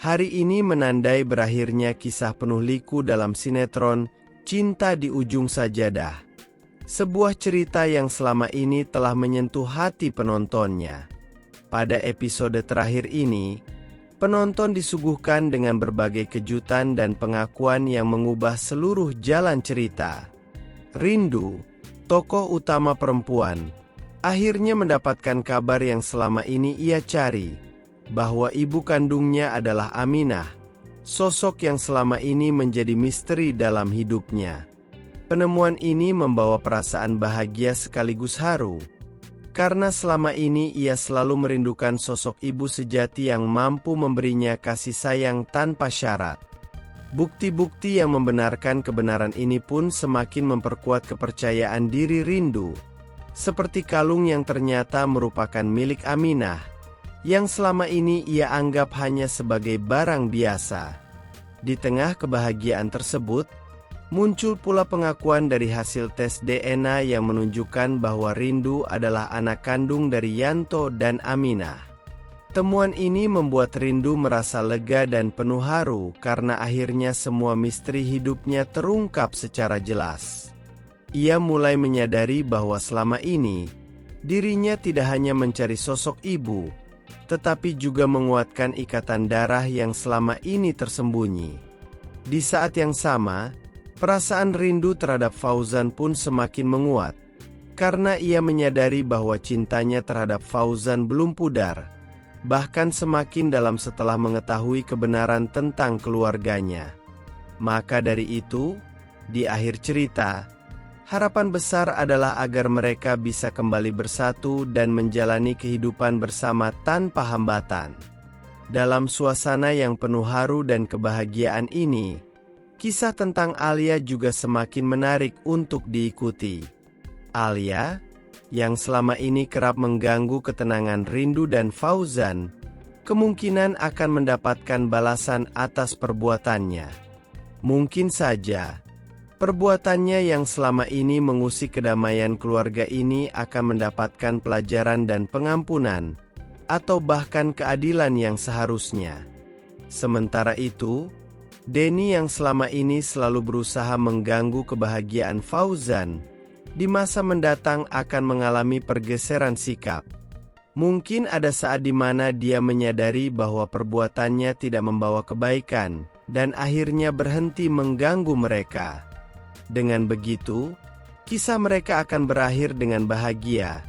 Hari ini menandai berakhirnya kisah penuh liku dalam sinetron Cinta di Ujung Sajadah. Sebuah cerita yang selama ini telah menyentuh hati penontonnya. Pada episode terakhir ini, penonton disuguhkan dengan berbagai kejutan dan pengakuan yang mengubah seluruh jalan cerita. Rindu, tokoh utama perempuan, akhirnya mendapatkan kabar yang selama ini ia cari, bahwa ibu kandungnya adalah Aminah, sosok yang selama ini menjadi misteri dalam hidupnya. Penemuan ini membawa perasaan bahagia sekaligus haru, karena selama ini ia selalu merindukan sosok ibu sejati yang mampu memberinya kasih sayang tanpa syarat. Bukti-bukti yang membenarkan kebenaran ini pun semakin memperkuat kepercayaan diri Rindu, seperti kalung yang ternyata merupakan milik Aminah, yang selama ini ia anggap hanya sebagai barang biasa. Di tengah kebahagiaan tersebut, muncul pula pengakuan dari hasil tes DNA yang menunjukkan bahwa Rindu adalah anak kandung dari Yanto dan Aminah. Temuan ini membuat Rindu merasa lega dan penuh haru karena akhirnya semua misteri hidupnya terungkap secara jelas. Ia mulai menyadari bahwa selama ini, dirinya tidak hanya mencari sosok ibu, tetapi juga menguatkan ikatan darah yang selama ini tersembunyi. Di saat yang sama, perasaan rindu terhadap Fauzan pun semakin menguat, karena ia menyadari bahwa cintanya terhadap Fauzan belum pudar, bahkan semakin dalam setelah mengetahui kebenaran tentang keluarganya. Maka dari itu, di akhir cerita, harapan besar adalah agar mereka bisa kembali bersatu dan menjalani kehidupan bersama tanpa hambatan. Dalam suasana yang penuh haru dan kebahagiaan ini, kisah tentang Alia juga semakin menarik untuk diikuti. Alia, yang selama ini kerap mengganggu ketenangan Rindu dan Fauzan, kemungkinan akan mendapatkan balasan atas perbuatannya. Mungkin saja, perbuatannya yang selama ini mengusik kedamaian keluarga ini akan mendapatkan pelajaran dan pengampunan, atau bahkan keadilan yang seharusnya. Sementara itu, Denny yang selama ini selalu berusaha mengganggu kebahagiaan Fauzan, di masa mendatang akan mengalami pergeseran sikap. Mungkin ada saat di mana dia menyadari bahwa perbuatannya tidak membawa kebaikan, dan akhirnya berhenti mengganggu mereka. Dengan begitu, kisah mereka akan berakhir dengan bahagia,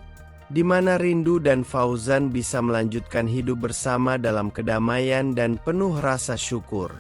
di mana Rindu dan Fauzan bisa melanjutkan hidup bersama dalam kedamaian dan penuh rasa syukur.